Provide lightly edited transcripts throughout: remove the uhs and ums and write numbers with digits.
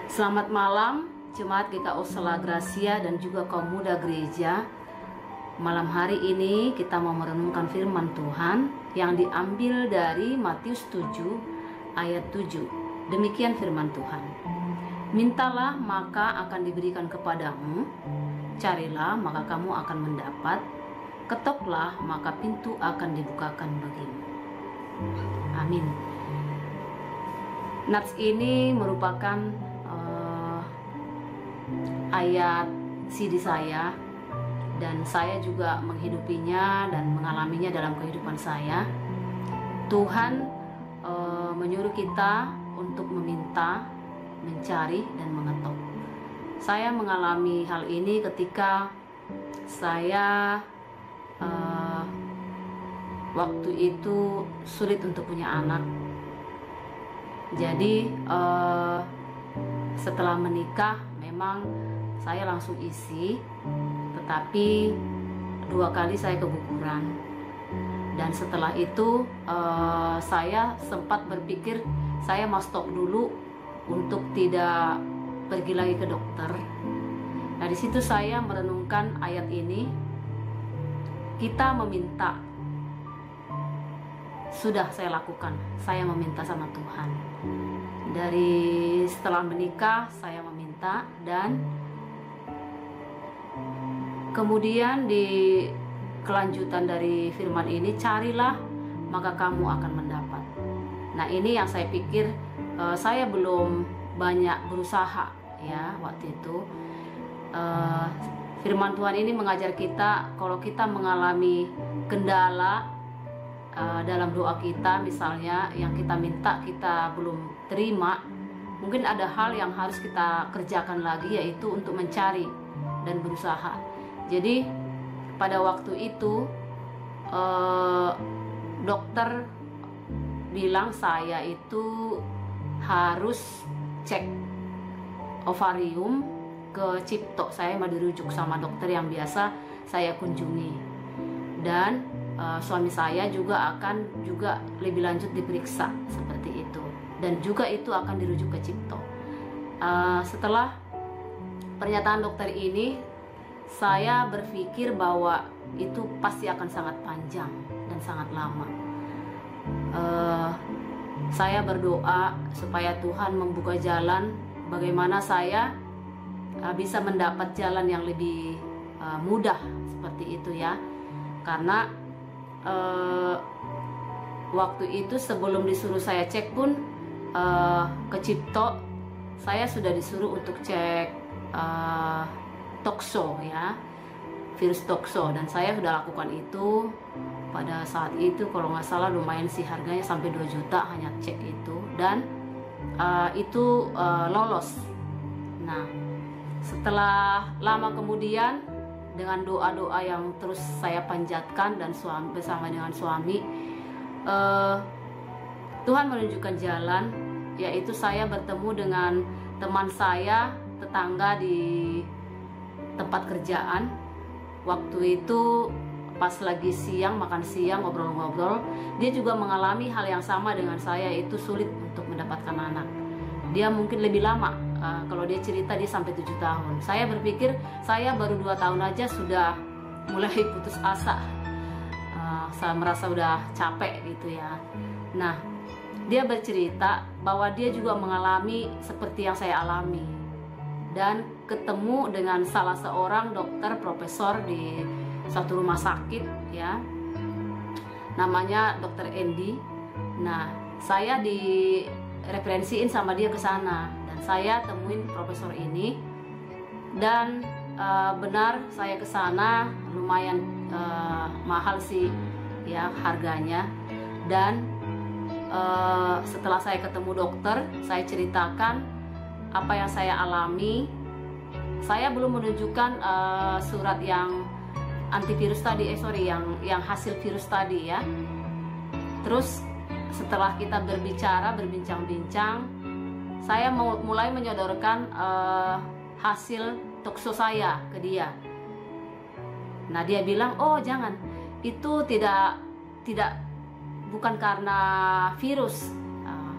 Selamat malam Jemaat GKO Sela Gracia dan juga kaum muda gereja. Malam hari ini kita mau merenungkan firman Tuhan yang diambil dari Matius 7 ayat 7. Demikian firman Tuhan. Mintalah maka akan diberikan kepadamu, carilah maka kamu akan mendapat, ketoklah maka pintu akan dibukakan bagimu. Amin. Nats ini merupakan ayat CD saya, dan saya juga menghidupinya dan mengalaminya dalam kehidupan saya. Tuhan menyuruh kita untuk meminta, mencari, dan mengetok. Saya mengalami hal ini ketika saya waktu itu sulit untuk punya anak. Jadi setelah menikah memang saya langsung isi, tetapi 2 kali saya keguguran. Dan setelah itu saya sempat berpikir saya mau stop dulu untuk tidak pergi lagi ke dokter. Nah, di situ saya merenungkan ayat ini. Kita meminta, sudah saya lakukan. Saya meminta sama Tuhan. Dari setelah menikah saya meminta, dan kemudian di kelanjutan dari firman ini, carilah maka kamu akan mendapat. Nah, ini yang saya pikir saya belum banyak berusaha ya waktu itu. Firman Tuhan ini mengajar kita kalau kita mengalami kendala dalam doa kita, misalnya yang kita minta kita belum terima, mungkin ada hal yang harus kita kerjakan lagi, yaitu untuk mencari dan berusaha. Jadi pada waktu itu dokter bilang saya itu harus cek ovarium ke Cipto. Saya mau dirujuk sama dokter yang biasa saya kunjungi, dan suami saya juga akan lebih lanjut diperiksa seperti itu, dan juga itu akan dirujuk ke Cipto. Setelah pernyataan dokter ini, saya berpikir bahwa itu pasti akan sangat panjang dan sangat lama. Saya berdoa supaya Tuhan membuka jalan bagaimana saya bisa mendapat jalan yang lebih mudah seperti itu ya. Karena waktu itu sebelum disuruh saya cek pun ke Cipto, saya sudah disuruh untuk cek tokso ya, virus tokso, dan saya sudah lakukan itu. Pada saat itu kalau nggak salah lumayan sih, harganya sampai 2 juta hanya cek itu, dan itu lolos. Nah, setelah lama kemudian dengan doa-doa yang terus saya panjatkan dan bersama dengan suami, Tuhan menunjukkan jalan, yaitu saya bertemu dengan teman saya, tetangga di tempat kerjaan. Waktu itu pas lagi siang, makan siang, ngobrol-ngobrol, dia juga mengalami hal yang sama dengan saya, itu sulit untuk mendapatkan anak. Dia mungkin lebih lama, kalau dia cerita dia sampai 7 tahun. Saya berpikir saya baru 2 tahun aja sudah mulai putus asa. Saya merasa udah capek gitu ya. Nah, dia bercerita bahwa dia juga mengalami seperti yang saya alami, dan ketemu dengan salah seorang dokter profesor di satu rumah sakit ya, namanya Dokter Andy. Nah, saya direferensiin sama dia ke sana, dan saya temuin profesor ini, dan benar saya ke sana. Lumayan mahal sih ya harganya. Dan setelah saya ketemu dokter, saya ceritakan apa yang saya alami. Saya belum menunjukkan surat yang antivirus tadi, yang hasil virus tadi ya. Terus setelah kita berbincang-bincang, saya mulai menyodorkan hasil tokso saya ke dia. Nah, dia bilang, oh jangan, itu bukan karena virus.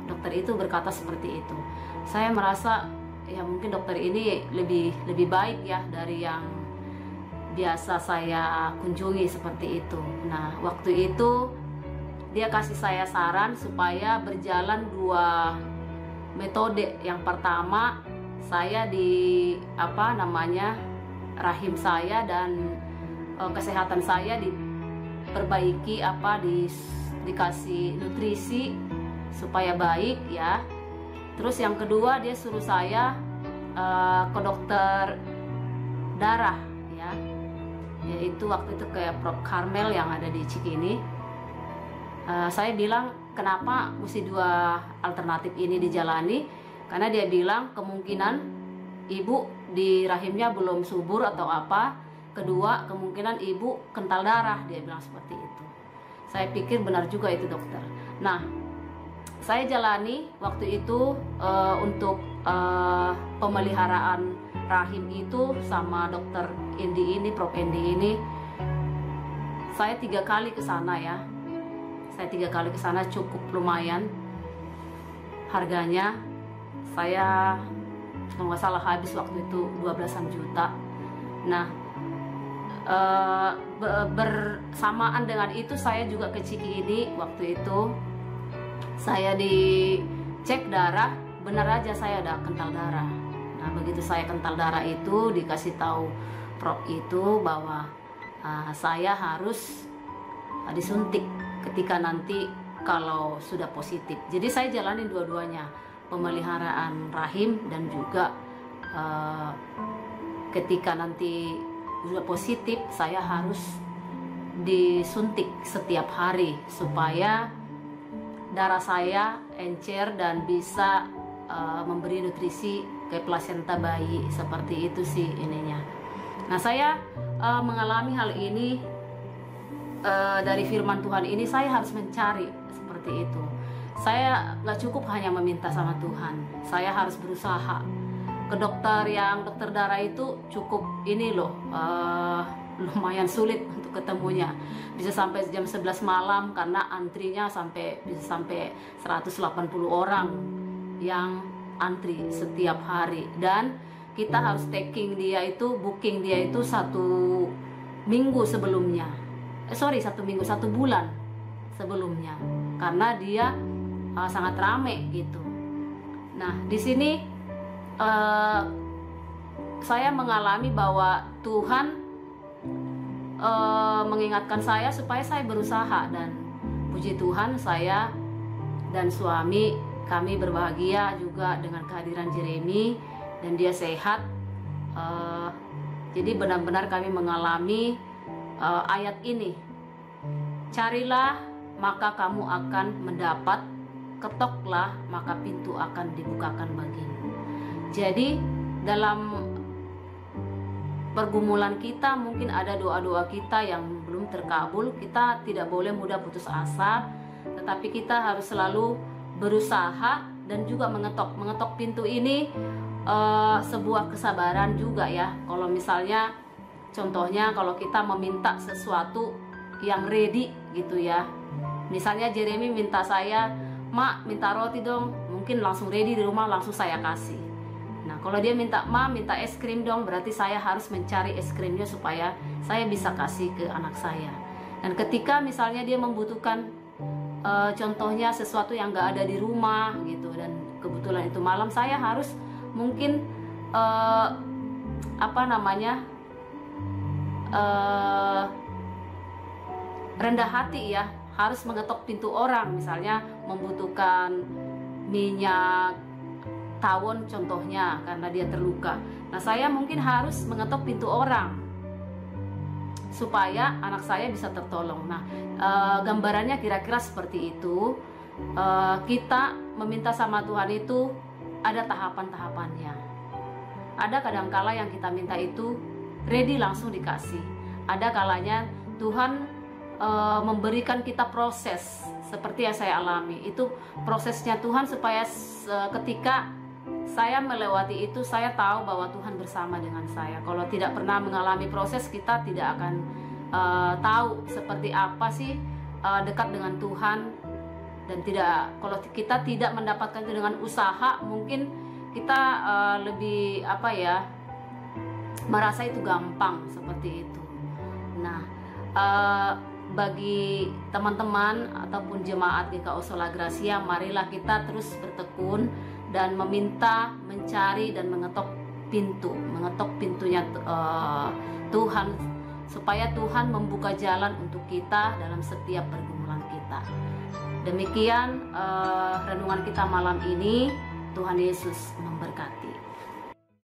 Dokter itu berkata seperti itu. Saya merasa ya mungkin dokter ini lebih baik ya dari yang biasa saya kunjungi seperti itu. Nah, waktu itu dia kasih saya saran supaya berjalan 2 metode. Yang pertama, saya rahim saya dan kesehatan saya diperbaiki, dikasih nutrisi supaya baik ya. Terus yang kedua, dia suruh saya ke dokter darah ya, yaitu waktu itu kayak Prof. Karmel yang ada di Cikini. Saya bilang, kenapa mesti 2 alternatif ini dijalani? Karena dia bilang kemungkinan ibu di rahimnya belum subur atau apa. Kedua, kemungkinan ibu kental darah, dia bilang seperti itu. Saya pikir benar juga itu dokter. Nah, saya jalani waktu itu untuk pemeliharaan rahim itu sama dokter Indi ini, Prof. Indi ini. Saya 3 kali ke sana ya. Saya 3 kali ke sana, cukup lumayan harganya. Saya kalau nggak salah habis waktu itu 12-an juta. Nah, bersamaan dengan itu saya juga ke Cikini. Waktu itu saya dicek darah, benar aja saya ada kental darah. Nah, begitu saya kental darah itu, dikasih tahu Prof itu bahwa saya harus disuntik ketika nanti kalau sudah positif. Jadi saya jalanin dua-duanya, pemeliharaan rahim dan juga ketika nanti sudah positif saya harus disuntik setiap hari supaya darah saya encer dan bisa memberi nutrisi ke plasenta bayi. Seperti itu sih ininya. Nah, saya mengalami hal ini dari firman Tuhan ini. Saya harus mencari seperti itu. Saya nggak cukup hanya meminta sama Tuhan, saya harus berusaha. Ke dokter darah itu cukup ini loh, lumayan sulit untuk ketemunya. Bisa sampai jam 11 malam karena antrinya bisa sampai 180 orang yang antri setiap hari. Dan kita harus booking dia itu 1 minggu sebelumnya. 1 bulan sebelumnya, karena dia sangat rame gitu. Nah, di sini saya mengalami bahwa Tuhan mengingatkan saya supaya saya berusaha, dan puji Tuhan saya dan suami kami berbahagia juga dengan kehadiran Jeremy dan dia sehat. Jadi benar-benar kami mengalami ayat ini, carilah maka kamu akan mendapat, ketoklah maka pintu akan dibukakan bagimu. Jadi dalam pergumulan kita mungkin ada doa-doa kita yang belum terkabul. Kita tidak boleh mudah putus asa, tetapi kita harus selalu berusaha dan juga mengetok pintu ini. Sebuah kesabaran juga ya. Kalau misalnya contohnya kalau kita meminta sesuatu yang ready gitu ya, misalnya Jeremy minta saya, "Mak, minta roti dong," mungkin langsung ready di rumah, langsung saya kasih. Nah, kalau dia minta, "Ma, minta es krim dong," berarti saya harus mencari es krimnya supaya saya bisa kasih ke anak saya. Dan ketika misalnya dia membutuhkan contohnya sesuatu yang nggak ada di rumah gitu, dan kebetulan itu malam, saya harus mungkin rendah hati ya, harus mengetok pintu orang. Misalnya membutuhkan minyak tawon contohnya karena dia terluka. Nah, saya mungkin harus mengetok pintu orang supaya anak saya bisa tertolong. Nah, gambarannya kira-kira seperti itu. Kita meminta sama Tuhan itu ada tahapan-tahapannya. Ada kadangkala yang kita minta itu ready langsung dikasih. Ada kalanya Tuhan memberikan kita proses seperti yang saya alami. Itu prosesnya Tuhan supaya ketika saya melewati itu, saya tahu bahwa Tuhan bersama dengan saya. Kalau tidak pernah mengalami proses, kita tidak akan tahu seperti apa sih dekat dengan Tuhan. Dan kalau kita tidak mendapatkan itu dengan usaha, mungkin kita lebih merasa itu gampang seperti itu. Nah, bagi teman-teman ataupun jemaat GKO Sola Gracia, marilah kita terus bertekun dan meminta, mencari dan mengetok pintunya Tuhan, supaya Tuhan membuka jalan untuk kita dalam setiap pergumulan kita. Demikian renungan kita malam ini. Tuhan Yesus memberkati.